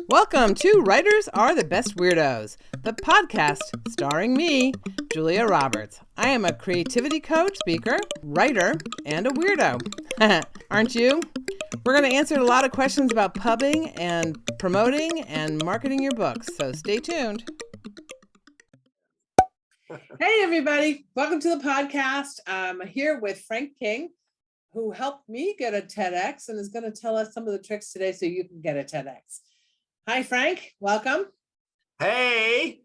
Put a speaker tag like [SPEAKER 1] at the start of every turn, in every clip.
[SPEAKER 1] Welcome to Writers Are the Best Weirdos, the podcast starring me, Julia Roberts. I am a creativity coach, speaker, writer, and a weirdo. Aren't you? We're going to answer a lot of questions about pubbing and promoting and marketing your books, so stay tuned. Hey, everybody. Welcome to the podcast. I'm here with Frank King, who helped me get a TEDx and is going to tell us some of the tricks today so you can get a TEDx. Hi, Frank. Welcome.
[SPEAKER 2] Hey.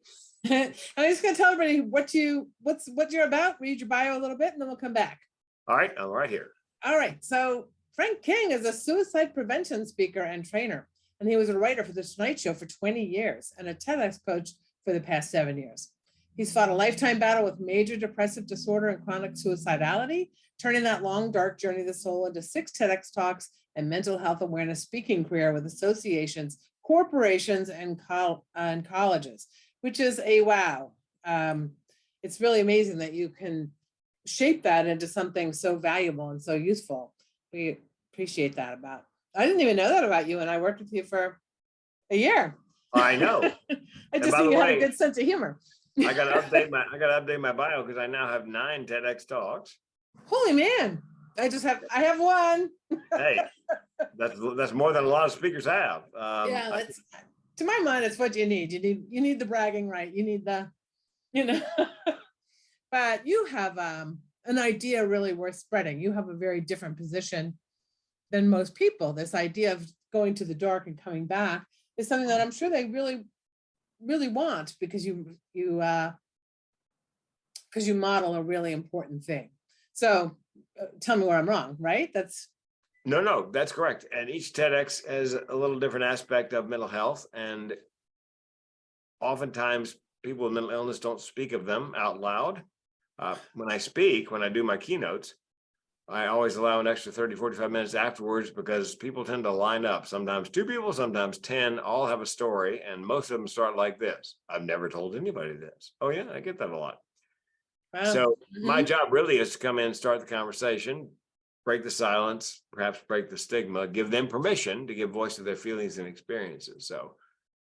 [SPEAKER 1] I'm just going to tell everybody what you're about, read your bio a little bit, and then we'll come back.
[SPEAKER 2] All right, I'm right here.
[SPEAKER 1] All right. So Frank King is a suicide prevention speaker and trainer, and he was a writer for The Tonight Show for 20 years and a TEDx coach for the past 7 years. He's fought a lifetime battle with major depressive disorder and chronic suicidality, turning that long, dark journey of the soul into 6 TEDx talks and mental health awareness speaking career with associations, corporations, and colleges, which is a wow. It's really amazing that you can shape that into something so valuable and so useful. We appreciate that I didn't even know that about you, and I worked with you for a year.
[SPEAKER 2] I know.
[SPEAKER 1] I just think you had a good sense of humor.
[SPEAKER 2] I got to update my bio because I now have 9 TEDx talks.
[SPEAKER 1] Holy man! I have one.
[SPEAKER 2] Hey, that's more than a lot of speakers have.
[SPEAKER 1] To my mind, it's what you need. You need the bragging right. You need the, but you have an idea really worth spreading. You have a very different position than most people. This idea of going to the dark and coming back is something that I'm sure they really, really want because you model a really important thing. So tell me where I'm wrong, right?
[SPEAKER 2] No, that's correct. And each TEDx has a little different aspect of mental health. And oftentimes people with mental illness don't speak of them out loud. When I do my keynotes, I always allow an extra 30, 45 minutes afterwards because people tend to line up. Sometimes 2 people, sometimes 10, all have a story. And most of them start like this. I've never told anybody this. Oh yeah, I get that a lot. Wow. So my job really is to come in and start the conversation, break the silence, perhaps break the stigma, give them permission to give voice to their feelings and experiences. So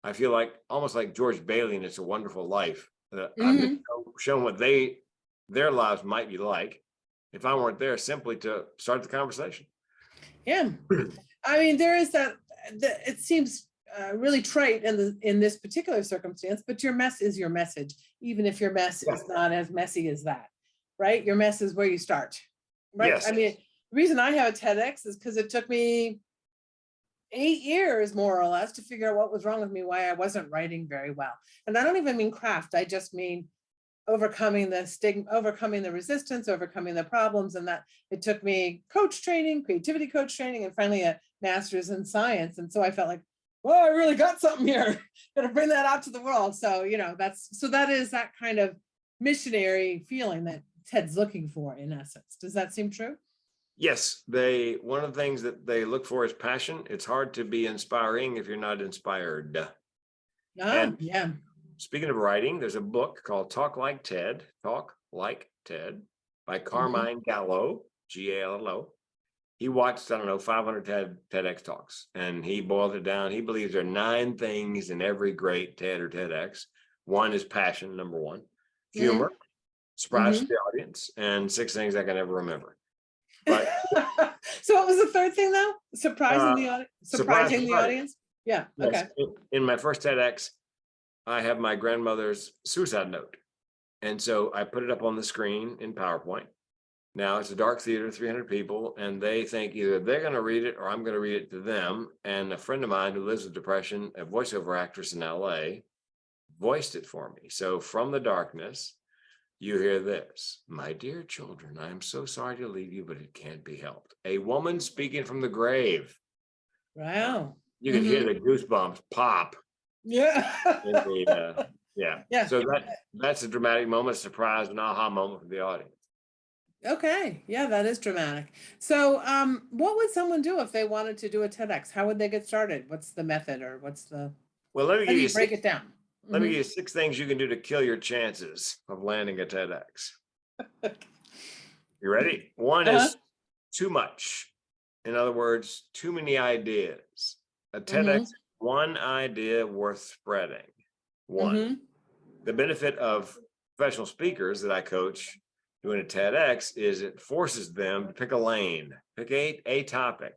[SPEAKER 2] I feel like almost like George Bailey in It's a Wonderful Life. I'm showing what their lives might be like if I weren't there, simply to start the conversation.
[SPEAKER 1] Yeah. I mean, there is that it seems really trite in this particular circumstance, but your mess is your message, even if your mess is not as messy as that, right? Your mess is where you start, right? Yes. I mean, the reason I have a TEDx is because it took me 8 years, more or less, to figure out what was wrong with me, why I wasn't writing very well. And I don't even mean craft. I just mean overcoming the stigma, overcoming the resistance, overcoming the problems. And that it took me coach training, creativity coach training, and finally a master's in science. And so I felt like, well, I really got something here. Gotta bring that out to the world. So, that is that kind of missionary feeling that TED's looking for, in essence. Does that seem true?
[SPEAKER 2] Yes. One of the things that they look for is passion. It's hard to be inspiring if you're not inspired.
[SPEAKER 1] Yeah.
[SPEAKER 2] Speaking of writing, there's a book called Talk Like TED by Carmine Gallo, Gallo. He watched, 500 TEDx talks, and he boiled it down. He believes there are 9 things in every great TED or TEDx. 1 is passion, number 1. Humor, surprise to the audience, and 6 things I can never remember. But
[SPEAKER 1] so what was the 3rd thing, though? Surprising the audience? Yeah, okay.
[SPEAKER 2] Yes. In my first TEDx, I have my grandmother's suicide note. And so I put it up on the screen in PowerPoint. Now it's a dark theater, 300 people, and they think either they're going to read it or I'm going to read it to them. And a friend of mine who lives with depression, a voiceover actress in LA, voiced it for me. So from the darkness, you hear this: "My dear children, I am so sorry to leave you, but it can't be helped." A woman speaking from the grave.
[SPEAKER 1] Wow.
[SPEAKER 2] You can hear the goosebumps pop.
[SPEAKER 1] Yeah.
[SPEAKER 2] Yeah. So that's a dramatic moment, surprise, and aha moment for the audience.
[SPEAKER 1] Okay. Yeah, that is dramatic. So what would someone do if they wanted to do a TEDx? How would they get started? What's the method, or what's the...
[SPEAKER 2] Well, let me give you
[SPEAKER 1] break it down.
[SPEAKER 2] Let me give you 6 things you can do to kill your chances of landing a TEDx. You ready? 1 is too much. In other words, too many ideas. A TEDx one idea worth spreading. One.
[SPEAKER 1] Mhm.
[SPEAKER 2] The benefit of professional speakers that I coach doing a TEDx is it forces them to pick a lane, pick a topic,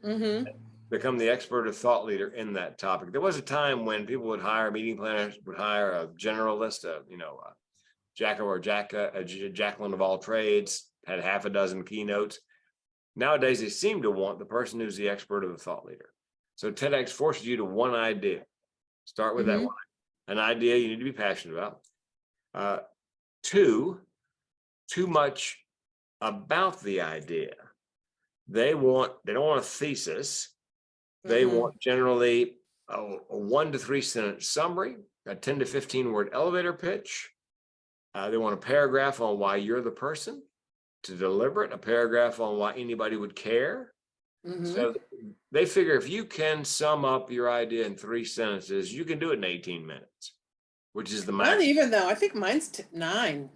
[SPEAKER 1] Mhm.
[SPEAKER 2] become the expert or thought leader in that topic. There was a time when people would hire meeting planners, would hire a generalist, Jacqueline of all trades, had half a dozen keynotes. Nowadays, they seem to want the person who's the expert or the thought leader. So TEDx forces you to one idea. Start with that
[SPEAKER 1] Mhm.
[SPEAKER 2] one. An idea you need to be passionate about. Two, too much about the idea. They don't want a thesis. They
[SPEAKER 1] Mhm.
[SPEAKER 2] want generally a 1 to 3 sentence summary, a 10 to 15 word elevator pitch. They want a paragraph on why you're the person to deliver it, a paragraph on why anybody would care.
[SPEAKER 1] Mhm.
[SPEAKER 2] So they figure if you can sum up your idea in 3 sentences, you can do it in 18 minutes, which is the
[SPEAKER 1] Not
[SPEAKER 2] maximum.
[SPEAKER 1] even though. I think mine's 9.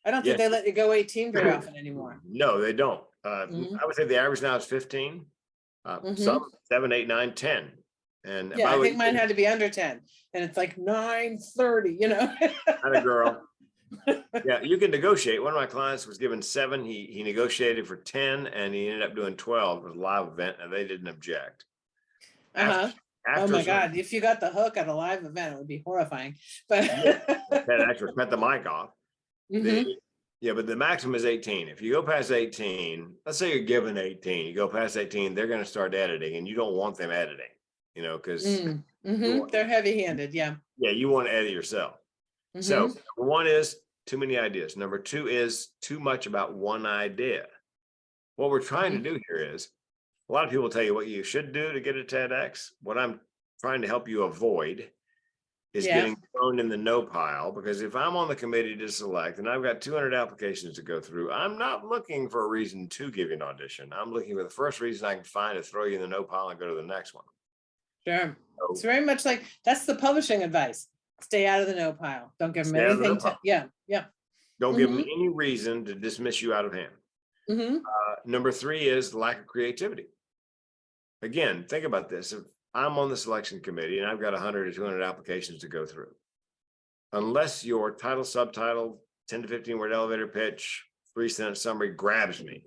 [SPEAKER 1] I don't think
[SPEAKER 2] Yeah.
[SPEAKER 1] they let you go 18 very often anymore.
[SPEAKER 2] No, they don't.
[SPEAKER 1] Mhm.
[SPEAKER 2] I would say the average now is 15. Some
[SPEAKER 1] Mhm.
[SPEAKER 2] 7, 8, 9, 10. And
[SPEAKER 1] Yeah,
[SPEAKER 2] by
[SPEAKER 1] I
[SPEAKER 2] the way,
[SPEAKER 1] think mine had to be under 10, and it's like 9:30, you know?
[SPEAKER 2] not a girl. Yeah, you can negotiate. One of my clients was given 7. He negotiated for 10 and he ended up doing 12. It was a live event and they didn't object. After,
[SPEAKER 1] Uh-huh. Oh
[SPEAKER 2] after
[SPEAKER 1] my
[SPEAKER 2] some,
[SPEAKER 1] God, if you got the hook at a live event, it would be horrifying. But
[SPEAKER 2] yeah, that actually cut the mic off. The
[SPEAKER 1] Mhm.
[SPEAKER 2] Yeah, but the maximum is 18. If you go past 18, let's say you're given 18, you go past 18, they're going to start editing and you don't want them editing, because you want,
[SPEAKER 1] They're heavy-handed, yeah.
[SPEAKER 2] yeah, you want to edit yourself. So
[SPEAKER 1] Mhm.
[SPEAKER 2] number 1 is too many ideas. Number 2 is too much about one idea. What we're trying to
[SPEAKER 1] Mhm.
[SPEAKER 2] do here is a lot of people tell you what you should do to get a TEDx. What I'm trying to help you avoid is
[SPEAKER 1] Yeah.
[SPEAKER 2] getting thrown in the no pile, because if I'm on the committee to select and I've got 200 applications to go through, I'm not looking for a reason to give you an audition. I'm looking for the first reason I can find to throw you in the no pile and go to the next one.
[SPEAKER 1] Sure. It's
[SPEAKER 2] So
[SPEAKER 1] very much like that's the publishing advice. Stay out of the no pile. Don't give them
[SPEAKER 2] stay out of the no
[SPEAKER 1] anything
[SPEAKER 2] pile.
[SPEAKER 1] to, yeah, yeah.
[SPEAKER 2] Don't give them
[SPEAKER 1] Mhm.
[SPEAKER 2] any reason to dismiss you out of hand.
[SPEAKER 1] Mhm.
[SPEAKER 2] Number 3 is lack of creativity. Again, think about this. If I'm on the selection committee and I've got 100 or 200 applications to go through, unless your title, subtitle, 10 to 15 word elevator pitch, 3-sentence summary grabs me,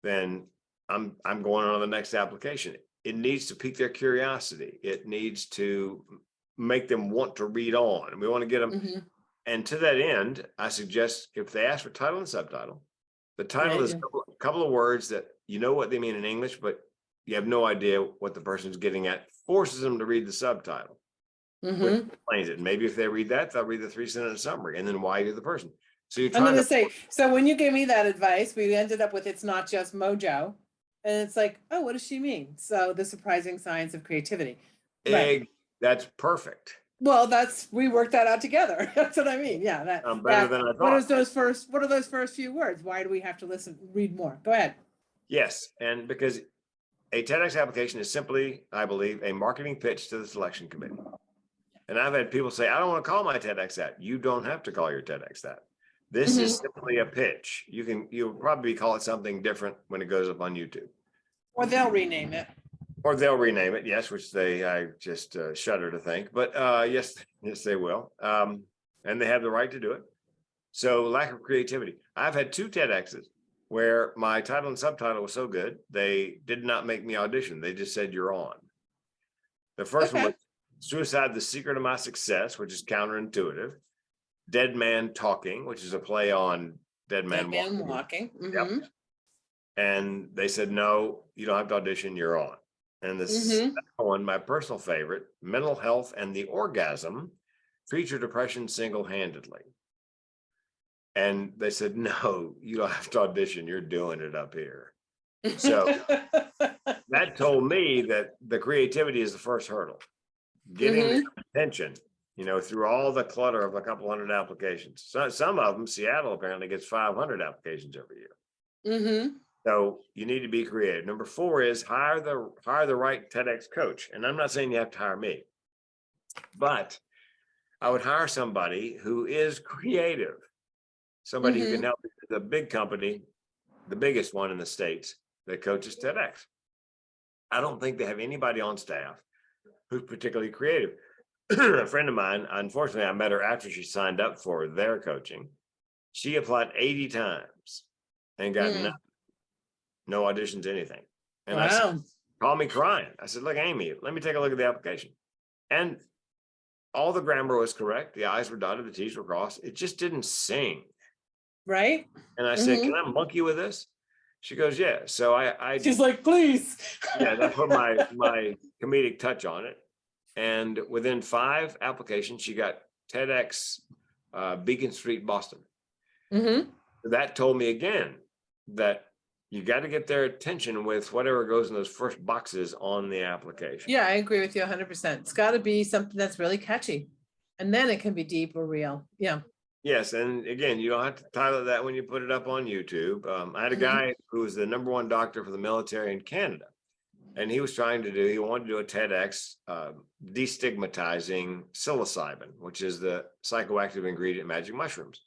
[SPEAKER 2] then I'm going on to the next application. It needs to pique their curiosity. It needs to make them want to read on. And we want to get them.
[SPEAKER 1] Mhm.
[SPEAKER 2] And to that end, I suggest if they ask for title and subtitle, the
[SPEAKER 1] Yeah,
[SPEAKER 2] title is
[SPEAKER 1] yeah.
[SPEAKER 2] a couple of words that you know what they mean in English, but you have no idea what the person's getting at, forces them to read the subtitle, which
[SPEAKER 1] Mhm.
[SPEAKER 2] explains it. Maybe if they read that, they'll read the 3-sentence summary and then why you're the person. So you're
[SPEAKER 1] I'm
[SPEAKER 2] trying
[SPEAKER 1] gonna
[SPEAKER 2] to,
[SPEAKER 1] say, so when you gave me that advice, we ended up with it's not just mojo. And it's like, oh, what does she mean? So the surprising science of creativity. Right.
[SPEAKER 2] egg, that's perfect.
[SPEAKER 1] Well, we worked that out together. That's what I mean. Yeah,
[SPEAKER 2] Better than I
[SPEAKER 1] what
[SPEAKER 2] thought.
[SPEAKER 1] are those first few words? Why do we have to read more? Go ahead.
[SPEAKER 2] Yes. And because a TEDx application is simply, I believe, a marketing pitch to the selection committee. And I've had people say, I don't want to call my TEDx that. You don't have to call your TEDx that. This is
[SPEAKER 1] Mhm.
[SPEAKER 2] simply a pitch. You'll probably call it something different when it goes up on YouTube.
[SPEAKER 1] Or they'll rename it.
[SPEAKER 2] Or they'll rename it, yes, which I just shudder to think. But yes, they will. And they have the right to do it. So lack of creativity. I've had 2 TEDx's where my title and subtitle was so good, they did not make me audition. They just said, you're on. The first one
[SPEAKER 1] Okay.
[SPEAKER 2] was Suicide, the Secret of My Success, which is counterintuitive. Dead Man Talking, which is a play on Dead
[SPEAKER 1] Dead
[SPEAKER 2] Man
[SPEAKER 1] man
[SPEAKER 2] Walking.
[SPEAKER 1] walking.
[SPEAKER 2] Yep.
[SPEAKER 1] Mhm.
[SPEAKER 2] And they said, no, you don't have to audition, you're on. And the second
[SPEAKER 1] Mhm.
[SPEAKER 2] one, my personal favorite, Mental Health and the Orgasm, Treat Your Depression Single-Handedly. And they said, no, you don't have to audition, you're doing it up here. So that told me that the creativity is the first hurdle. Getting their
[SPEAKER 1] Mhm.
[SPEAKER 2] attention, through all the clutter of a couple hundred applications. So some of them, Seattle apparently gets 500 applications every year.
[SPEAKER 1] Mhm.
[SPEAKER 2] So you need to be creative. Number 4 is hire the right TEDx coach. And I'm not saying you have to hire me, but I would hire somebody who is creative, somebody who can
[SPEAKER 1] Mhm.
[SPEAKER 2] help the big company, the biggest one in the States that coaches TEDx. I don't think they have anybody on staff who's particularly creative. A friend of mine, unfortunately, I met her after she signed up for their coaching. She applied 80 times and got
[SPEAKER 1] Mm.
[SPEAKER 2] no auditions, anything. And I said,
[SPEAKER 1] Wow.
[SPEAKER 2] call me crying. I said, look, Amy, let me take a look at the application. And all the grammar was correct. The I's were dotted, the T's were crossed. It just didn't sing.
[SPEAKER 1] Right.
[SPEAKER 2] And I said, can I monkey with this? She goes, yeah. So I
[SPEAKER 1] She's like, please.
[SPEAKER 2] yeah, I put my comedic touch on it. And within 5 applications, she got TEDx Beacon Street, Boston. That told me again that you got to get their attention with whatever goes in those first boxes on the application.
[SPEAKER 1] Yeah, I agree with you 100%. It's got to be something that's really catchy. And then it can be deep or real. Yeah.
[SPEAKER 2] Yes. And again, you don't have to title that when you put it up on YouTube. I had a guy who was the #1 doctor for the military in Canada. And he was he wanted to do a TEDx destigmatizing psilocybin, which is the psychoactive ingredient in magic mushrooms.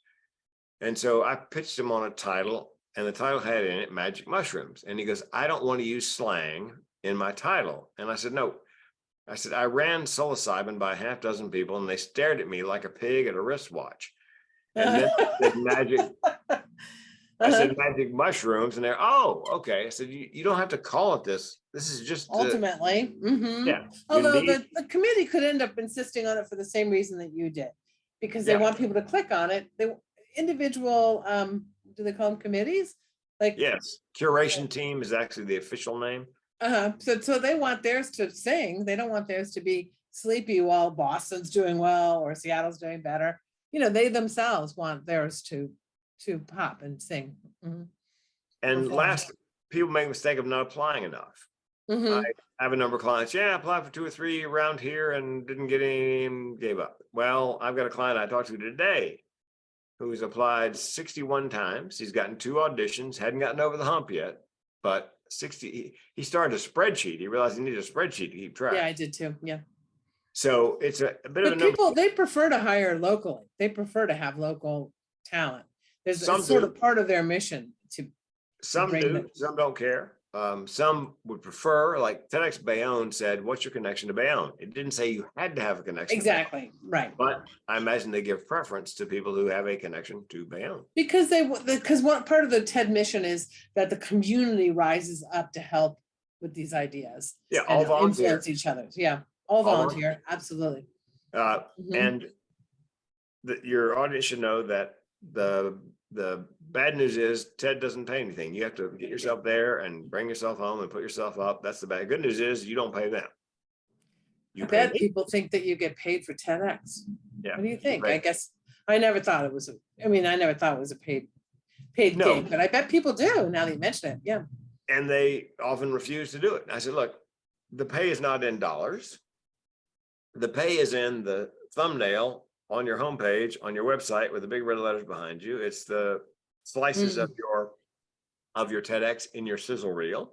[SPEAKER 2] And so I pitched him on a title, and the title had in it magic mushrooms. And he goes, I don't want to use slang in my title. And I said, no. I said, I ran psilocybin by 6 people, and they stared at me like a pig at a wristwatch. And then I said magic. I said magic mushrooms, and they're, oh, okay. I said, you don't have to call it this. This is just
[SPEAKER 1] ultimately.
[SPEAKER 2] Yeah.
[SPEAKER 1] Although the committee could end up insisting on it for the same reason that you did, because they want people to click on it. They individual, do they call them committees? Like,
[SPEAKER 2] yes, curation team is actually the official name.
[SPEAKER 1] So they want theirs to sing. They don't want theirs to be sleepy while Boston's doing well or Seattle's doing better. You know, they themselves want theirs to pop and sing.
[SPEAKER 2] And last, people make a mistake of not applying enough. I have a number of clients. Yeah, I applied for 2 or 3 around here and didn't get any and gave up. Well, I've got a client I talked to today who's applied 61 times. He's gotten 2 auditions, hadn't gotten over the hump yet, but 60, he started a spreadsheet. He realized he needed a spreadsheet to keep track.
[SPEAKER 1] Yeah, I did too. Yeah.
[SPEAKER 2] So it's a bit of a
[SPEAKER 1] people, they prefer to hire locally. They prefer to have local talent. It's sort of part of their mission to.
[SPEAKER 2] Some do, some don't care. Some would prefer, like TEDx Bayonne said, what's your connection to Bayonne? It didn't say you had to have a connection.
[SPEAKER 1] Exactly, right.
[SPEAKER 2] But I imagine they give preference to people who have a connection to Bayonne.
[SPEAKER 1] Because what part of the TED mission is that the community rises up to help with these ideas.
[SPEAKER 2] Yeah, all volunteer.
[SPEAKER 1] Influence each other. Yeah, all volunteer, absolutely.
[SPEAKER 2] And your audience should know that the bad news is TED doesn't pay anything. You have to get yourself there and bring yourself home and put yourself up. That's the bad. Good news is you don't pay them.
[SPEAKER 1] I bet people think that you get paid for TEDx.
[SPEAKER 2] Yeah.
[SPEAKER 1] What do you think? I guess I never thought it was I never thought it was a paid gig, but I bet people do now that you mention it. Yeah.
[SPEAKER 2] And they often refuse to do it. I said, look, the pay is not in dollars. The pay is in the thumbnail on your homepage, on your website with the big red letters behind you. It's the slices of your TEDx in your sizzle reel.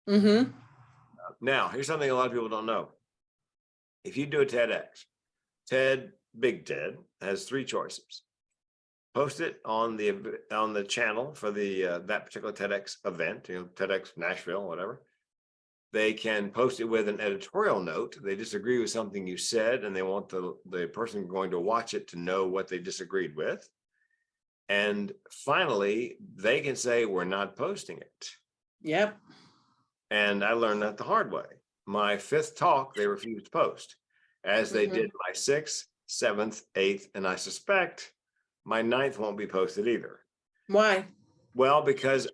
[SPEAKER 2] Now, here's something a lot of people don't know. If you do a TEDx, Big Ted has 3 choices. Post it on the channel for the that particular TEDx event, TEDx Nashville, whatever. They can post it with an editorial note. They disagree with something you said, and they want the person going to watch it to know what they disagreed with. And finally, they can say, we're not posting it.
[SPEAKER 1] Yep.
[SPEAKER 2] And I learned that the hard way. My 5th talk, they refused to post, as they did my 6th, 7th, 8th, and I suspect my 9th won't be posted either.
[SPEAKER 1] Why?
[SPEAKER 2] Well, because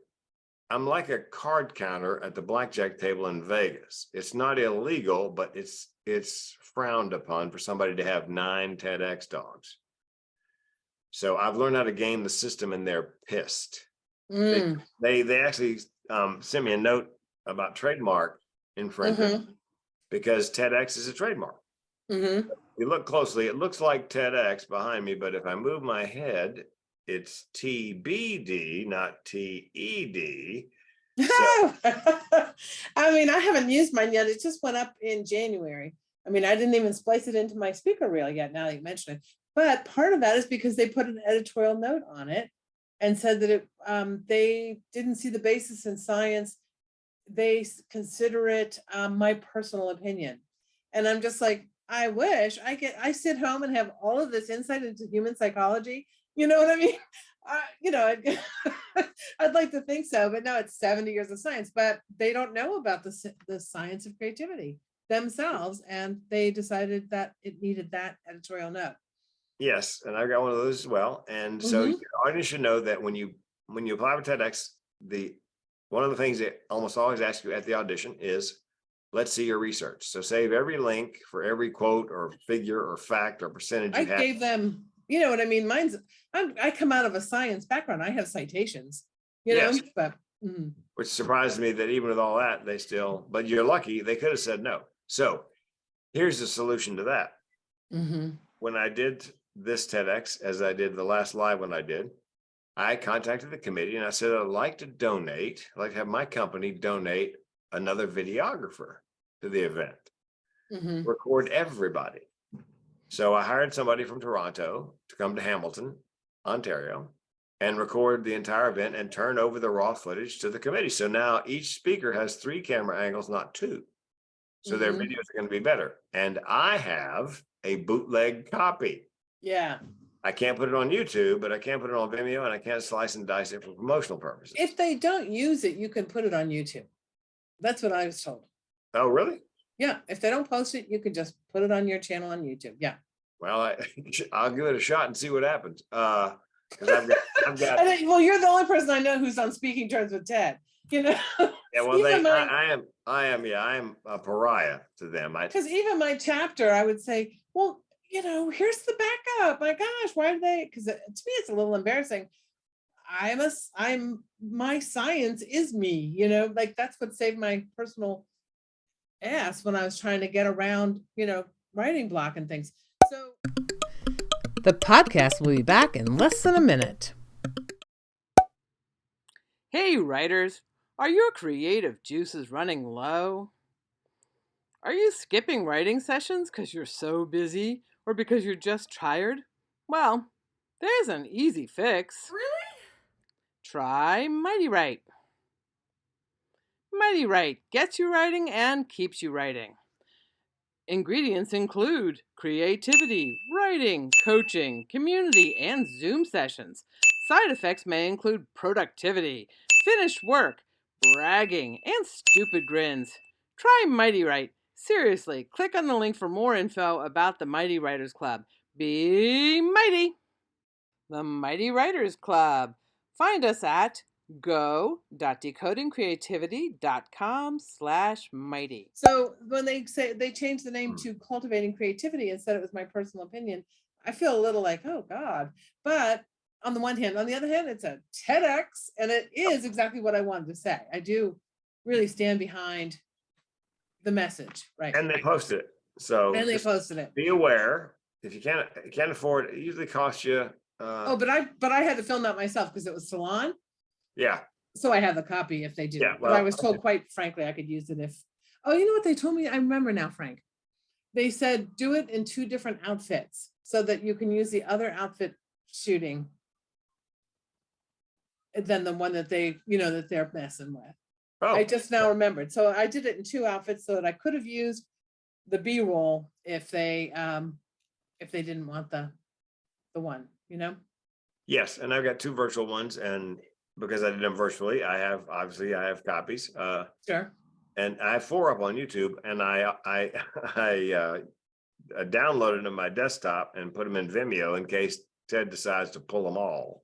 [SPEAKER 2] I'm like a card counter at the blackjack table in Vegas. It's not illegal, but it's frowned upon for somebody to have 9 TEDx dogs. So I've learned how to game the system, and they're pissed. They actually sent me a note about trademark infringement because TEDx is a trademark. You look closely, it looks like TEDx behind me, but if I move my head, it's TBD, not TED. So.
[SPEAKER 1] I haven't used mine yet. It just went up in January. I didn't even splice it into my speaker reel yet, now that you mention it. But part of that is because they put an editorial note on it and said that they didn't see the basis in science consider it my personal opinion. And I'm just like, I wish I sit home and have all of this insight into human psychology. You know what I mean? I'd, I'd like to think so, but no, it's 70 years of science, but they don't know about the science of creativity themselves. And they decided that it needed that editorial note.
[SPEAKER 2] Yes, and I've got one of those as well. And so your audience should know that when you apply for TEDx, one of the things they almost always ask you at the audition is, let's see your research. So save every link for every quote or figure or fact or percentage you
[SPEAKER 1] I
[SPEAKER 2] have.
[SPEAKER 1] gave them, you know what I mean? I come out of a science background. I have citations,
[SPEAKER 2] Yes.
[SPEAKER 1] but
[SPEAKER 2] Which surprised me that even with all that, but you're lucky, they could have said no. So here's the solution to that. When I did this TEDx, as I did the last live one I did, I contacted the committee and I said, I'd like to have my company donate another videographer to the event, record everybody. So I hired somebody from Toronto to come to Hamilton, Ontario, and record the entire event and turn over the raw footage to the committee. So now each speaker has 3 camera angles, not 2. So their videos are going to be better. And I have a bootleg copy.
[SPEAKER 1] Yeah.
[SPEAKER 2] I can't put it on YouTube, but I can put it on Vimeo, and I can't slice and dice it for promotional purposes.
[SPEAKER 1] If they don't use it, you can put it on YouTube. That's what I was told.
[SPEAKER 2] Oh, really?
[SPEAKER 1] Yeah. If they don't post it, you can just put it on your channel on YouTube. Yeah.
[SPEAKER 2] Well, I'll give it a shot and see what happens. Because I've got.
[SPEAKER 1] Well, you're the only person I know who's on speaking terms with TED. You know.
[SPEAKER 2] Yeah, well, I am a pariah to them.
[SPEAKER 1] Because even my chapter, I would say, well, here's the backup. My gosh, why did they? Because to me, it's a little embarrassing. My science is me. Like that's what saved my personal ass when I was trying to get around, writing block and things. So
[SPEAKER 3] the podcast will be back in less than a minute. Hey, writers. Are your creative juices running low? Are you skipping writing sessions because you're so busy or because you're just tired? Well, there's an easy fix.
[SPEAKER 1] Really?
[SPEAKER 3] Try Mighty Write. Mighty Write gets you writing and keeps you writing. Ingredients include creativity, writing, coaching, community, and Zoom sessions. Side effects may include productivity, finished work, bragging, and stupid grins. Try Mighty Write. Seriously, click on the link for more info about the Mighty Writers Club. Be mighty! The Mighty Writers Club. Find us at go.decodingcreativity.com/mighty.
[SPEAKER 1] So when they say they changed the name to Cultivating Creativity and said it was my personal opinion, I feel a little like, oh God. But on the one hand, on the other hand, it's a TEDx and it is exactly what I wanted to say. I do really stand behind the message, right?
[SPEAKER 2] And they posted it. So
[SPEAKER 1] posted it.
[SPEAKER 2] Be aware if you can't afford it. It usually costs you.
[SPEAKER 1] But I had to film that myself because it was Salon.
[SPEAKER 2] Yeah.
[SPEAKER 1] So I have the copy if they do.
[SPEAKER 2] Yeah,
[SPEAKER 1] but I was told, quite frankly, I could use it if. Oh, you know what they told me? I remember now, Frank. They said do it in 2 different outfits so that you can use the other outfit shooting than the one that that they're messing with.
[SPEAKER 2] Oh.
[SPEAKER 1] I just now remembered. So I did it in 2 outfits so that I could have used the B-roll if they didn't want the one,
[SPEAKER 2] Yes, and I've got 2 virtual ones, and because I did them virtually, I have copies.
[SPEAKER 1] Sure.
[SPEAKER 2] And I have 4 up on YouTube, and I downloaded them on my desktop and put them in Vimeo in case Ted decides to pull them all,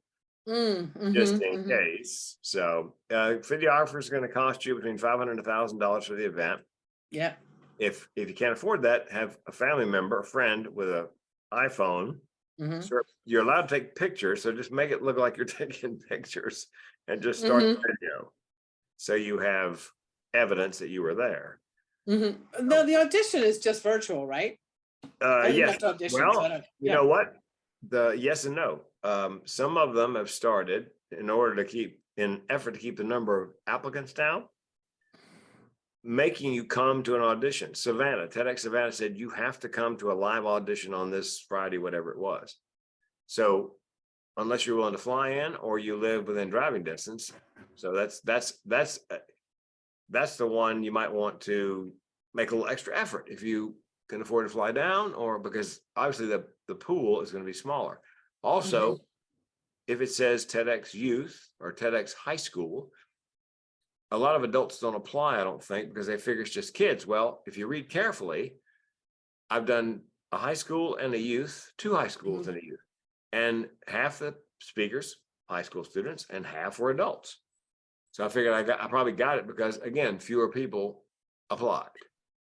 [SPEAKER 2] just in case. So, videographer is going to cost you between $500 and $1,000 for the event.
[SPEAKER 1] Yeah.
[SPEAKER 2] If you can't afford that, have a family member, a friend with an iPhone. So you're allowed to take pictures, so just make it look like you're taking pictures and just start the video so you have evidence that you were there.
[SPEAKER 1] No, the audition is just virtual, right?
[SPEAKER 2] Yes.
[SPEAKER 1] Audition,
[SPEAKER 2] well, you know what? Yes and no. Some of them have started in an effort to keep the number of applicants down, making you come to an audition. TEDx Savannah said you have to come to a live audition on this Friday, whatever it was. So unless you're willing to fly in or you live within driving distance. So that's that's the one you might want to make a little extra effort if you can afford to fly down, or because obviously the pool is going to be smaller. Also, if it says TEDx Youth or TEDx High School, a lot of adults don't apply, I don't think, because they figure it's just kids. Well, if you read carefully, I've done a high school and a youth, 2 high schools and a youth, and half the speakers, high school students, and half were adults. So I figured I probably got it because, again, fewer people applied.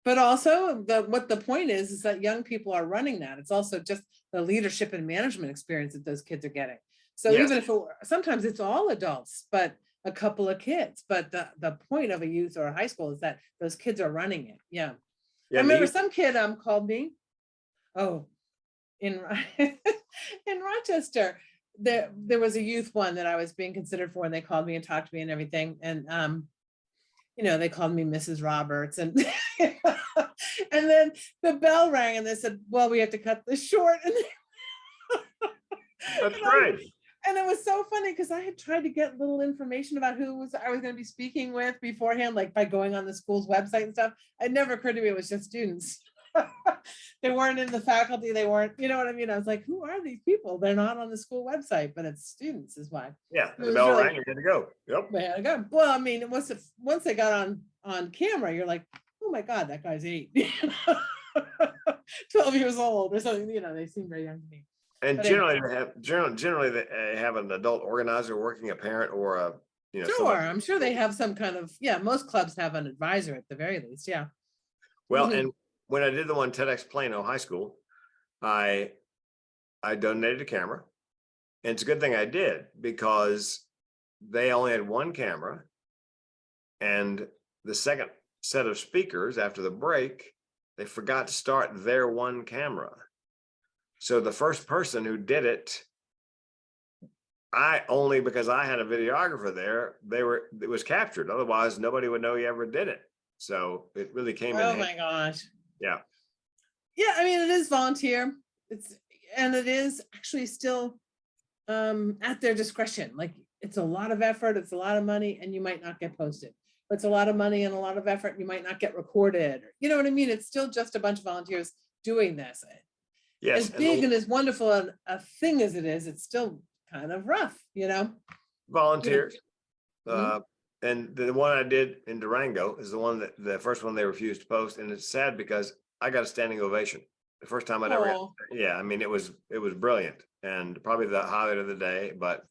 [SPEAKER 1] But also what the point is that young people are running that. It's also just the leadership and management experience that those kids are getting. So
[SPEAKER 2] Yes.
[SPEAKER 1] even if sometimes it's all adults, but a couple of kids, but the point of a youth or a high school is that those kids are running it. Yeah. I remember some kid called me, in in Rochester, there was a youth one that I was being considered for, and they called me and talked to me and everything. And they called me Mrs. Roberts, and and then the bell rang and they said, well, we have to cut this short. And
[SPEAKER 2] that's great.
[SPEAKER 1] And it was so funny because I had tried to get little information about I was going to be speaking with beforehand, like by going on the school's website and stuff. It never occurred to me it was just students. They weren't in the faculty. They weren't, you know what I mean? I was like, who are these people? They're not on the school website, but it's students is why.
[SPEAKER 2] Yeah, the bell rang, you're good to go. Yep.
[SPEAKER 1] Man, I got, well, I mean, once they got on camera, you're like, oh my God, that guy's 8, 12 years old or something. They seem very young to me.
[SPEAKER 2] And
[SPEAKER 1] But
[SPEAKER 2] generally they have an adult organizer working, a parent or a
[SPEAKER 1] sure, I'm sure they have some kind of, most clubs have an advisor at the very least. Yeah.
[SPEAKER 2] Well, and when I did the one TEDx Plano High School, I donated a camera, and it's a good thing I did because they only had one camera, and the second set of speakers after the break, they forgot to start their one camera. So the first person who did it, only because I had a videographer there, it was captured. Otherwise, nobody would know you ever did it. So it really came in.
[SPEAKER 1] Oh my gosh.
[SPEAKER 2] Yeah.
[SPEAKER 1] Yeah, I mean, it is volunteer. It is actually still at their discretion. Like, it's a lot of effort, it's a lot of money, and you might not get posted. But it's a lot of money and a lot of effort, and you might not get recorded. You know what I mean? It's still just a bunch of volunteers doing this.
[SPEAKER 2] Yes.
[SPEAKER 1] As big and as wonderful a thing as it is, it's still kind of rough,
[SPEAKER 2] Volunteers. And the one I did in Durango is the first one they refused to post. And it's sad because I got a standing ovation the first time I'd ever got. Yeah, I mean, it was brilliant and probably the highlight of the day. But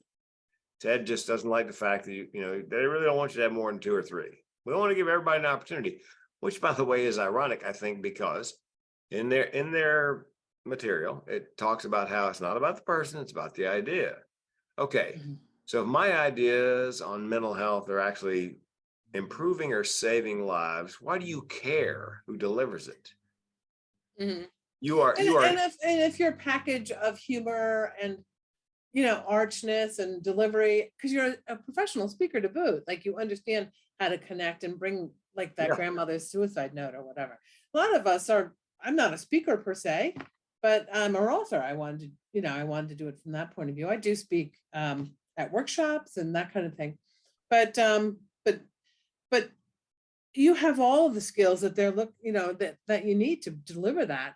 [SPEAKER 2] Ted just doesn't like the fact that they really don't want you to have more than 2 or 3. We want to give everybody an opportunity, which, by the way, is ironic, I think, because in their material, it talks about how it's not about the person, it's about the idea. Okay. So if my ideas on mental health are actually improving or saving lives, why do you care who delivers it? You are.
[SPEAKER 1] And if your package of humor and archness and delivery, because you're a professional speaker to boot, like you understand how to connect and bring like that grandmother's suicide note or whatever. A lot of us are. I'm not a speaker per se, but I'm an author. I wanted to do it from that point of view. I do speak at workshops and that kind of thing, but you have all of the skills that that you need to deliver that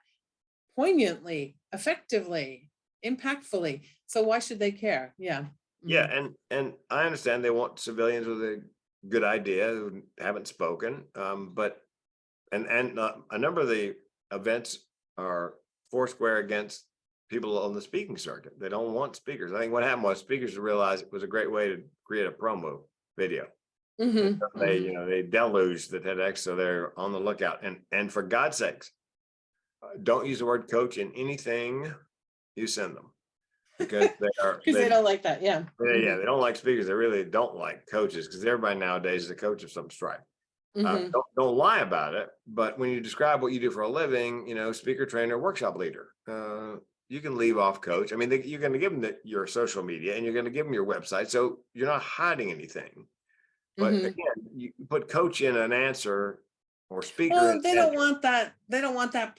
[SPEAKER 1] poignantly, effectively, impactfully. So why should they care? Yeah.
[SPEAKER 2] Yeah, and I understand they want civilians with a good idea who haven't spoken, but a number of the events are foursquare against people on the speaking circuit. They don't want speakers. I think what happened was speakers realized it was a great way to create a promo video. They deluged the TEDx, so they're on the lookout. And for God's sakes, don't use the word coach in anything you send them, because they
[SPEAKER 1] don't like that. Yeah.
[SPEAKER 2] Yeah, they don't like speakers. They really don't like coaches, because everybody nowadays is a coach of some stripe. Don't lie about it, but when you describe what you do for a living, speaker, trainer, workshop leader, you can leave off coach. I mean, you're going to give them your social media and you're going to give them your website, so you're not hiding anything. But again, you put coach in an answer or speaker.
[SPEAKER 1] Well, they don't want that. They don't want that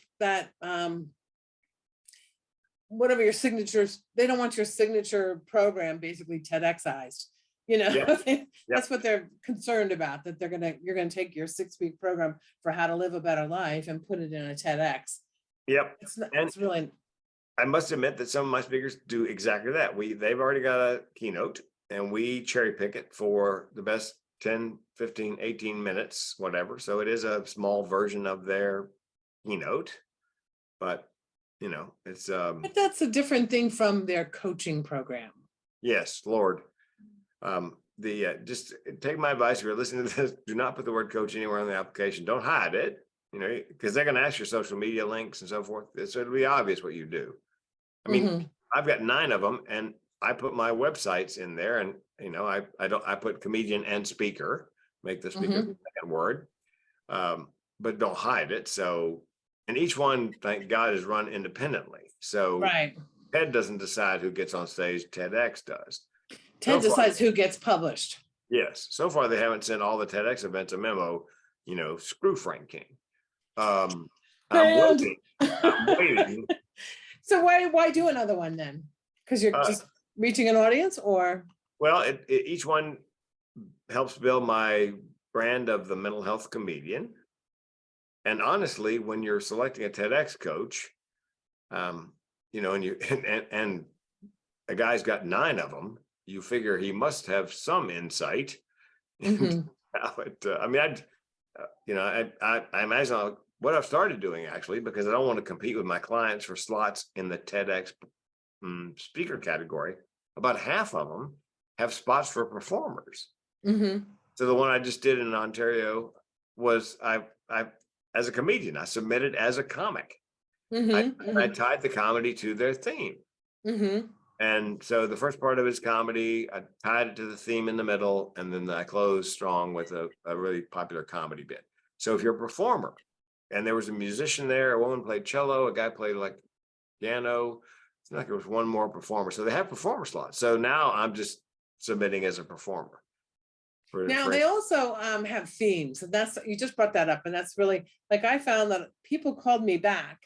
[SPEAKER 1] whatever your signatures. They don't want your signature program basically TEDxized.
[SPEAKER 2] Yeah.
[SPEAKER 1] That's what they're concerned about, that you're gonna take your 6-week program for how to live a better life and put it in a TEDx.
[SPEAKER 2] Yep.
[SPEAKER 1] It's not,
[SPEAKER 2] And
[SPEAKER 1] it's really,
[SPEAKER 2] I must admit that some of my speakers do exactly that. They've already got a keynote and we cherry pick it for the best 10, 15, 18 minutes, whatever. So it is a small version of their keynote, but it's
[SPEAKER 1] but that's a different thing from their coaching program.
[SPEAKER 2] yes, Lord. Just take my advice. If you're listening to this, do not put the word coach anywhere on the application. Don't hide it, because they're going to ask your social media links and so forth. So it'll be obvious what you do. I mean, I've got 9 of them and I put my websites in there and, I put comedian and speaker, make the speaker the second word, but don't hide it. So, and each one, thank God, is run independently. So
[SPEAKER 1] Right.
[SPEAKER 2] TED doesn't decide who gets on stage. TEDx does.
[SPEAKER 1] TED
[SPEAKER 2] So far,
[SPEAKER 1] decides who gets published.
[SPEAKER 2] yes. So far, they haven't sent all the TEDx events a memo, screw Frank King. I'm waiting. I'm waiting.
[SPEAKER 1] So why do another one then? Because you're just reaching an audience, or?
[SPEAKER 2] Well, each one helps build my brand of the mental health comedian. And honestly, when you're selecting a TEDx coach, and and a guy's got 9 of them, you figure he must have some insight. I mean, I imagine what I've started doing actually, because I don't want to compete with my clients for slots in the TEDx speaker category. About half of them have spots for performers. So the one I just did in Ontario was I as a comedian, I submitted as a comic. I tied the comedy to their theme. And so the first part of his comedy, I tied it to the theme in the middle, and then I closed strong with a really popular comedy bit. So if you're a performer, and there was a musician there, a woman played cello, a guy played like piano, it's not like there was one more performer. So they have performer slots. So now I'm just submitting as a performer.
[SPEAKER 1] Now they also have themes, and you just brought that up, and that's really, like, I found that people called me back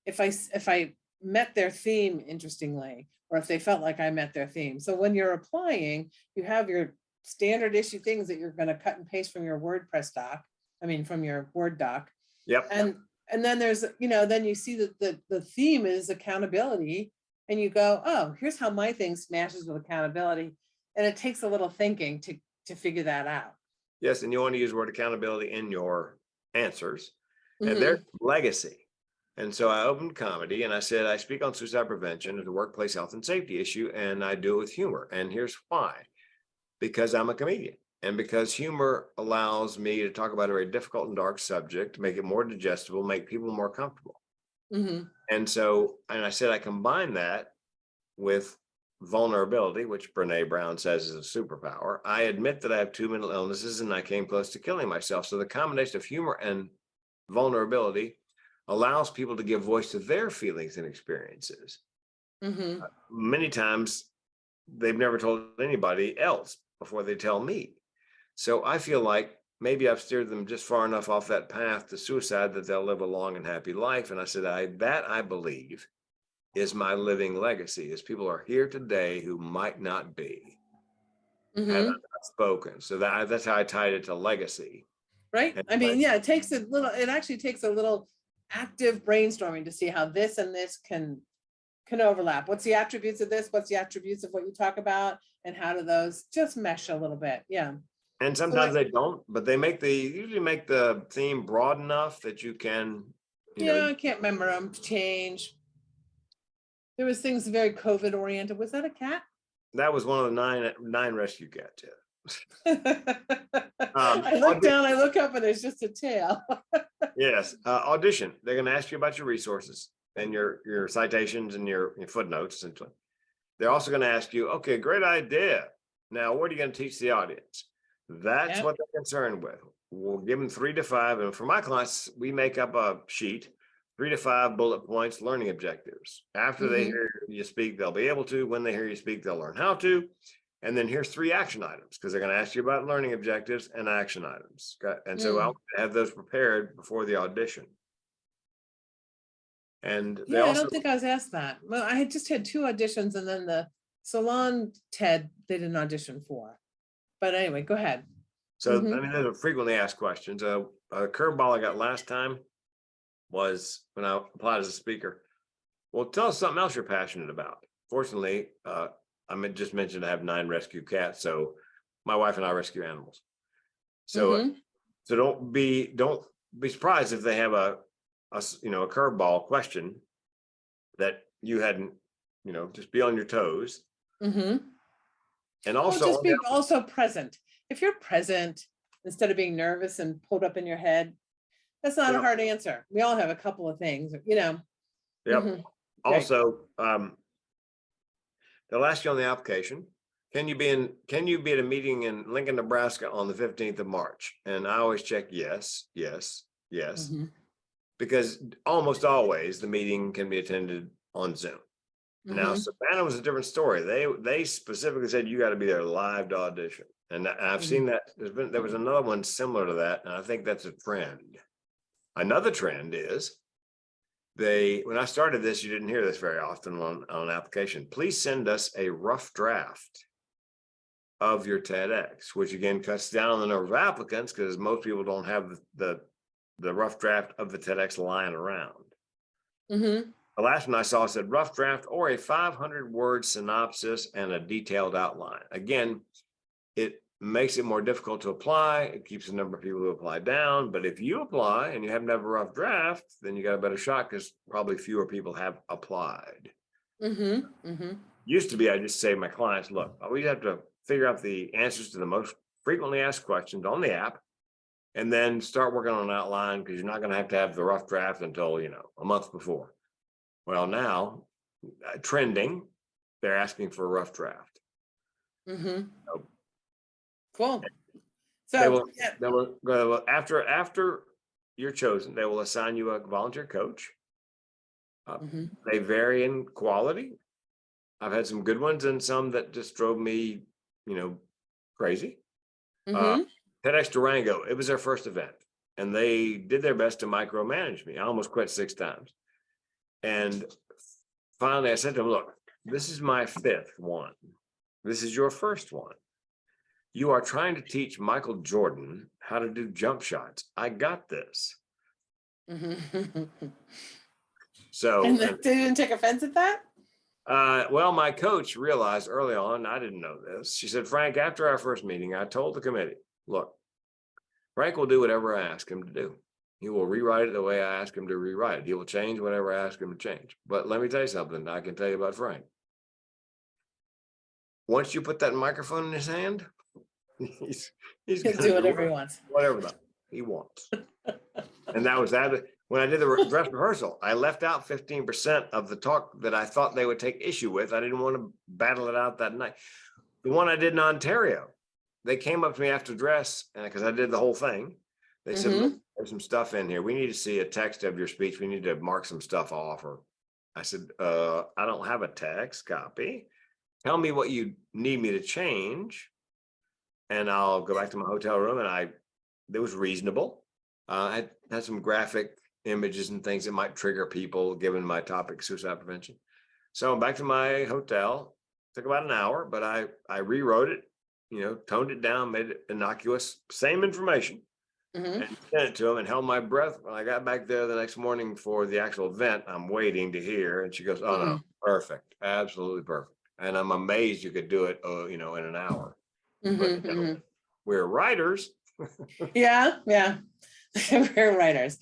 [SPEAKER 1] if I met their theme interestingly, or if they felt like I met their theme. So when you're applying, you have your standard issue things that you're going to cut and paste from your WordPress doc. I mean, from your Word doc.
[SPEAKER 2] Yep.
[SPEAKER 1] And then there's, then you see that the theme is accountability, and you go, oh, here's how my thing smashes with accountability. And it takes a little thinking to figure that out.
[SPEAKER 2] Yes, and you want to use the word accountability in your answers. And there's legacy. And so I opened comedy and I said, I speak on suicide prevention as a workplace health and safety issue, and I do it with humor. And here's why. Because I'm a comedian, and because humor allows me to talk about a very difficult and dark subject, make it more digestible, make people more comfortable. And I said, I combine that with vulnerability, which Brene Brown says is a superpower. I admit that I have 2 mental illnesses and I came close to killing myself. So the combination of humor and vulnerability allows people to give voice to their feelings and experiences. Many times they've never told anybody else before they tell me. So I feel like maybe I've steered them just far enough off that path to suicide that they'll live a long and happy life. And I said, I believe is my living legacy, is people are here today who might not be, had I not spoken. So that's how I tied it to legacy.
[SPEAKER 1] Right. I mean, yeah, it actually takes a little active brainstorming to see how this and this can overlap. What's the attributes of this? What's the attributes of what you talk about? And how do those just mesh a little bit? Yeah.
[SPEAKER 2] And sometimes they don't, but they usually make the theme broad enough that you can,
[SPEAKER 1] I can't remember them. Change. There was things very COVID oriented. Was that a cat?
[SPEAKER 2] That was one of the nine rescue cats.
[SPEAKER 1] I look down, I look up, and there's just a tail.
[SPEAKER 2] Yes. Audition. They're going to ask you about your resources and your citations and your footnotes, essentially. They're also going to ask you, okay, great idea. Now, what are you going to teach the audience? That's what they're concerned with. We'll give them 3 to 5. And for my clients, we make up a sheet, 3 to 5 bullet points, learning objectives. After they hear you speak, they'll be able to. When they hear you speak, they'll learn how to. And then here's 3 action items, because they're going to ask you about learning objectives and action items. And so I'll have those prepared before the audition. And they
[SPEAKER 1] I don't think I was asked that. Well, I had just had 2 auditions, and then the salon TED they did an audition for. But anyway, go ahead.
[SPEAKER 2] So,
[SPEAKER 1] Mhm.
[SPEAKER 2] I mean, those are frequently asked questions. A curveball I got last time was when I applied as a speaker. Well, tell us something else you're passionate about. Fortunately, just mentioned I have 9 rescue cats, so my wife and I rescue animals. So,
[SPEAKER 1] Mhm.
[SPEAKER 2] so don't be surprised if they have a curveball question that you hadn't, just be on your toes.
[SPEAKER 1] Mhm.
[SPEAKER 2] And
[SPEAKER 1] Well,
[SPEAKER 2] also,
[SPEAKER 1] just be also present. If you're present instead of being nervous and pulled up in your head, that's not a
[SPEAKER 2] Yep.
[SPEAKER 1] hard answer. We all have a couple of things, you know.
[SPEAKER 2] Yep.
[SPEAKER 1] Mhm. Right.
[SPEAKER 2] Also, they'll ask you on the application, can you be at a meeting in Lincoln, Nebraska on the 15th of March? And I always check yes, yes, yes,
[SPEAKER 1] Mhm.
[SPEAKER 2] because almost always the meeting can be attended on Zoom. Now,
[SPEAKER 1] Mhm.
[SPEAKER 2] Savannah was a different story. They specifically said you got to be there live to audition. And I've seen
[SPEAKER 1] Mhm.
[SPEAKER 2] that there was another one similar to that, and I think that's a trend. Another trend is when I started this, you didn't hear this very often on an application. Please send us a rough draft of your TEDx, which again cuts down on the number of applicants because most people don't have the rough draft of the TEDx lying around.
[SPEAKER 1] Mhm.
[SPEAKER 2] The last one I saw said rough draft or a 500-word synopsis and a detailed outline. Again, it makes it more difficult to apply. It keeps the number of people who apply down. But if you apply and you happen to have a rough draft, then you got a better shot because probably fewer people have applied.
[SPEAKER 1] Mhm. Mhm.
[SPEAKER 2] Used to be, I just say to my clients, look, we have to figure out the answers to the most frequently asked questions on the app and then start working on an outline because you're not going to have the rough draft until, a month before. Well, now trending, they're asking for a rough draft.
[SPEAKER 1] Mhm.
[SPEAKER 2] So
[SPEAKER 1] Cool.
[SPEAKER 2] they
[SPEAKER 1] So,
[SPEAKER 2] will,
[SPEAKER 1] yeah.
[SPEAKER 2] after you're chosen, they will assign you a volunteer coach.
[SPEAKER 1] Mhm.
[SPEAKER 2] They vary in quality. I've had some good ones and some that just drove me, crazy.
[SPEAKER 1] Mhm.
[SPEAKER 2] TEDx Durango, it was their first event, and they did their best to micromanage me. I almost quit 6 times. And finally, I said to them, look, this is my 5th one. This is your first one. You are trying to teach Michael Jordan how to do jump shots. I got this.
[SPEAKER 1] Mhm.
[SPEAKER 2] So,
[SPEAKER 1] And they didn't take offense at that?
[SPEAKER 2] well, my coach realized early on, I didn't know this. She said, Frank, after our first meeting, I told the committee, look, Frank will do whatever I ask him to do. He will rewrite it the way I ask him to rewrite it. He will change whatever I ask him to change. But let me tell you something I can tell you about Frank. Once you put that microphone in his hand, he's
[SPEAKER 1] He'll
[SPEAKER 2] going
[SPEAKER 1] do
[SPEAKER 2] to do
[SPEAKER 1] whatever he wants.
[SPEAKER 2] whatever he wants. And that was that. When I did the dress rehearsal, I left out 15% of the talk that I thought they would take issue with. I didn't want to battle it out that night. The one I did in Ontario, they came up to me after dress, because I did the whole thing. They said, look,
[SPEAKER 1] Mhm.
[SPEAKER 2] there's some stuff in here. We need to see a text of your speech. We need to mark some stuff off. Or I said, I don't have a text copy. Tell me what you need me to change, and I'll go back to my hotel room. And it was reasonable. I had some graphic images and things that might trigger people given my topic, suicide prevention. So back to my hotel. Took about an hour, but I rewrote it, toned it down, made it innocuous, same information,
[SPEAKER 1] Mhm.
[SPEAKER 2] and sent it to him and held my breath. When I got back there the next morning for the actual event, I'm waiting to hear. And she goes, oh no,
[SPEAKER 1] Mhm.
[SPEAKER 2] perfect, absolutely perfect. And I'm amazed you could do it, in an hour. But
[SPEAKER 1] Mhm. Mhm.
[SPEAKER 2] we're writers.
[SPEAKER 1] Yeah, yeah. We're writers.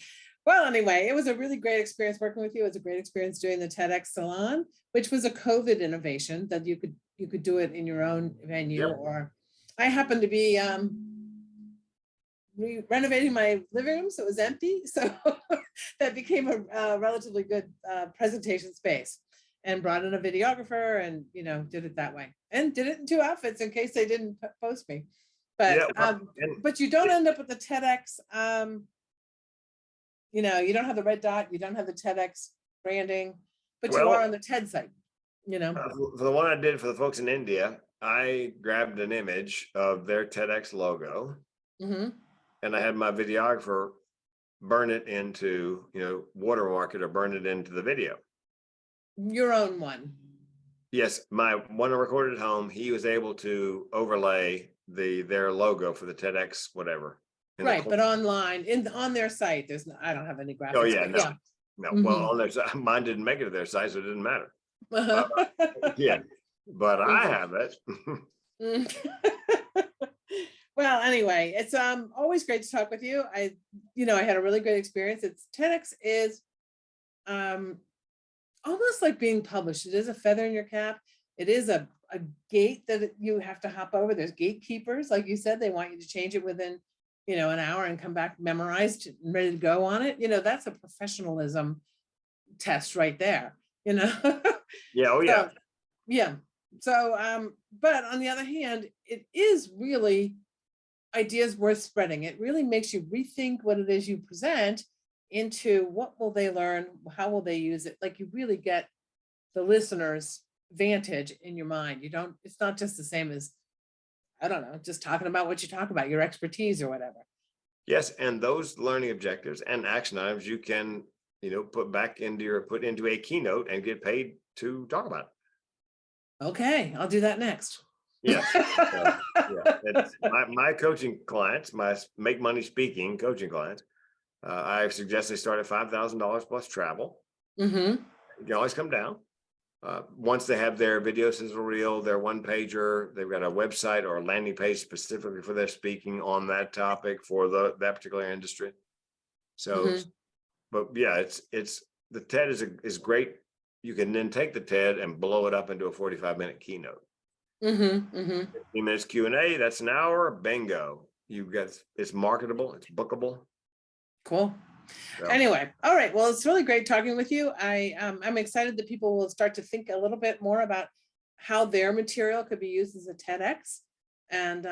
[SPEAKER 1] Well, anyway, it was a really great experience working with you. It was a great experience doing the TEDx Salon, which was a COVID innovation that you could do it in your own venue.
[SPEAKER 2] Yep.
[SPEAKER 1] Or I happened to be renovating my living room, so it was empty. So that became a relatively good presentation space, and brought in a videographer, and did it that way, and did it in 2 outfits in case they didn't post me.
[SPEAKER 2] Yeah.
[SPEAKER 1] But you don't end up with the TEDx. You don't have the red dot, you don't have the TEDx branding, but you are
[SPEAKER 2] Well,
[SPEAKER 1] on the TED site.
[SPEAKER 2] for the one I did for the folks in India, I grabbed an image of their TEDx logo,
[SPEAKER 1] Mhm.
[SPEAKER 2] and I had my videographer burn it into, watermark it or burn it into the video.
[SPEAKER 1] Your own one.
[SPEAKER 2] Yes, my one I recorded at home, he was able to overlay their logo for the TEDx, whatever. in the
[SPEAKER 1] Right, but
[SPEAKER 2] corner.
[SPEAKER 1] online, on their site, there's no, I don't have any graphics.
[SPEAKER 2] Oh, yeah,
[SPEAKER 1] but
[SPEAKER 2] no. No,
[SPEAKER 1] Mhm.
[SPEAKER 2] well, on their side, mine didn't make it to their site, so it didn't matter.
[SPEAKER 1] Yeah.
[SPEAKER 2] Yeah, but I
[SPEAKER 1] Mhm.
[SPEAKER 2] have it.
[SPEAKER 1] Well, anyway, it's always great to talk with you. I had a really great experience. TEDx is almost like being published. It is a feather in your cap. It is a gate that you have to hop over. There's gatekeepers, like you said, they want you to change it within, an hour and come back memorized and ready to go on it. That's a professionalism test right there,
[SPEAKER 2] Yeah, oh, yeah.
[SPEAKER 1] So, yeah. So, but on the other hand, it is really ideas worth spreading. It really makes you rethink what it is you present into what will they learn, how will they use it. Like you really get the listener's vantage in your mind. It's not just the same as, I don't know, just talking about what you talk about, your expertise or whatever.
[SPEAKER 2] Yes, and those learning objectives and action items you can, put into a keynote and get paid to talk about it.
[SPEAKER 1] Okay, I'll do that next.
[SPEAKER 2] Yes. Yeah. It's my coaching clients, my make money speaking coaching clients, I suggest they start at $5,000 plus travel.
[SPEAKER 1] Mm-hmm.
[SPEAKER 2] You can always come down. Once they have their video sizzle reel, their one pager, they've got a website or a landing page specifically for their speaking on that topic for that particular industry. So,
[SPEAKER 1] Mm-hmm.
[SPEAKER 2] but yeah, it's the TED is great. You can then take the TED and blow it up into a 45-minute keynote.
[SPEAKER 1] Mm-hmm. Mm-hmm.
[SPEAKER 2] 15 minutes Q&A, that's an hour. Bingo. It's marketable, it's bookable.
[SPEAKER 1] Cool.
[SPEAKER 2] So,
[SPEAKER 1] Anyway, all right. Well, it's really great talking with you. I'm excited that people will start to think a little bit more about how their material could be used as a TEDx, and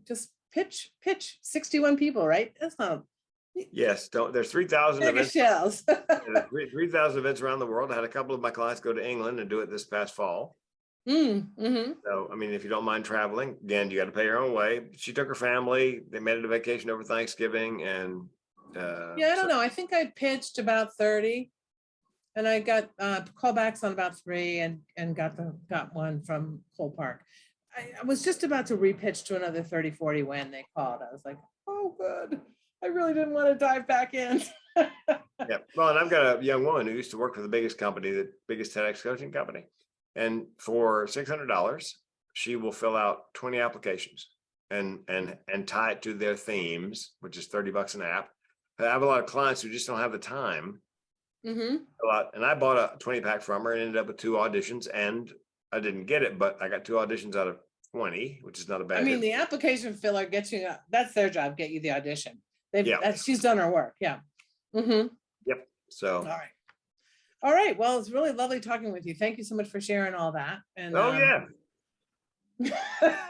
[SPEAKER 1] just pitch 61 people, right? That's not
[SPEAKER 2] yes, there's 3,000
[SPEAKER 1] mega
[SPEAKER 2] events.
[SPEAKER 1] shells.
[SPEAKER 2] 3,000 events around the world. I had a couple of my clients go to England and do it this past fall.
[SPEAKER 1] Mm-hmm.
[SPEAKER 2] So, I mean, if you don't mind traveling, again, you got to pay your own way. She took her family. They made it a vacation over Thanksgiving, and
[SPEAKER 1] Yeah, I don't know. I think I pitched about 30, and I got callbacks on about 3, and got one from Cole Park. I was just about to repitch to another 30, 40 when they called. I was like, oh, good. I really didn't want to dive back in.
[SPEAKER 2] Yeah. Well, and I've got a young woman who used to work for the biggest company, the biggest TEDx coaching company. And for $600, she will fill out 20 applications and tie it to their themes, which is $30 an app. I have a lot of clients who just don't have the time.
[SPEAKER 1] Mm-hmm.
[SPEAKER 2] And I bought a 20 pack from her and ended up with 2 auditions, and I didn't get it, but I got 2 auditions out of 20, which is not a bad.
[SPEAKER 1] I mean, the application filler gets you, that's their job, get you the audition.
[SPEAKER 2] Yeah.
[SPEAKER 1] She's done her work. Yeah. Mm-hmm.
[SPEAKER 2] Yep. So.
[SPEAKER 1] All right. All right. Well, it's really lovely talking with you. Thank you so much for sharing all that. And
[SPEAKER 2] Yeah.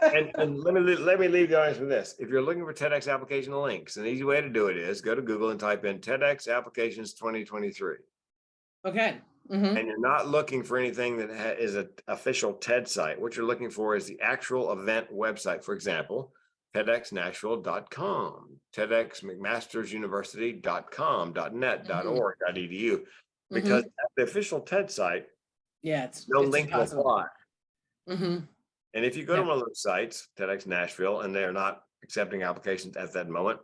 [SPEAKER 2] and let me leave the audience with this. If you're looking for TEDx application links, an easy way to do it is go to Google and type in TEDx applications 2023.
[SPEAKER 1] Okay. Mm-hmm.
[SPEAKER 2] And you're not looking for anything that is an official TED site. What you're looking for is the actual event website. For example, TEDxNashville.com, TEDxMcMastersUniversity.com, .net, .org, .edu. Because at the official TED site,
[SPEAKER 1] it's
[SPEAKER 2] no link will apply.
[SPEAKER 1] Mm-hmm.
[SPEAKER 2] And if you go to one of those sites, TEDx Nashville, and they're not accepting applications at that moment,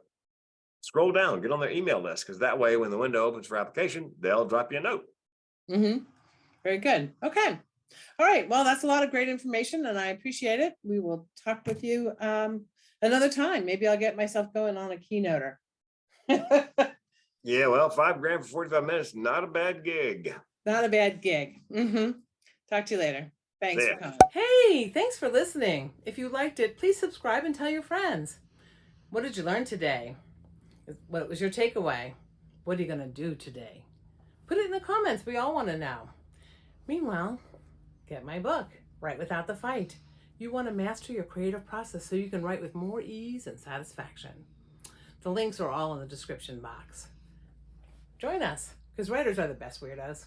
[SPEAKER 2] scroll down, get on their email list, because that way when the window opens for application, they'll drop you a note.
[SPEAKER 1] Mm-hmm. Very good. Okay. All right. Well, that's a lot of great information, and I appreciate it. We will talk with you another time. Maybe I'll get myself going on a keynoter.
[SPEAKER 2] Yeah, well, $5,000 for 45 minutes, not a bad gig.
[SPEAKER 1] Not a bad gig. Mm-hmm. Talk to you later. Thanks for coming.
[SPEAKER 3] Hey, thanks for listening. If you liked it, please subscribe and tell your friends. What did you learn today? What was your takeaway? What are you going to do today? Put it in the comments. We all want to know. Meanwhile, get my book, Write Without the Fight. You want to master your creative process so you can write with more ease and satisfaction. The links are all in the description box. Join us, because writers are the best weirdos.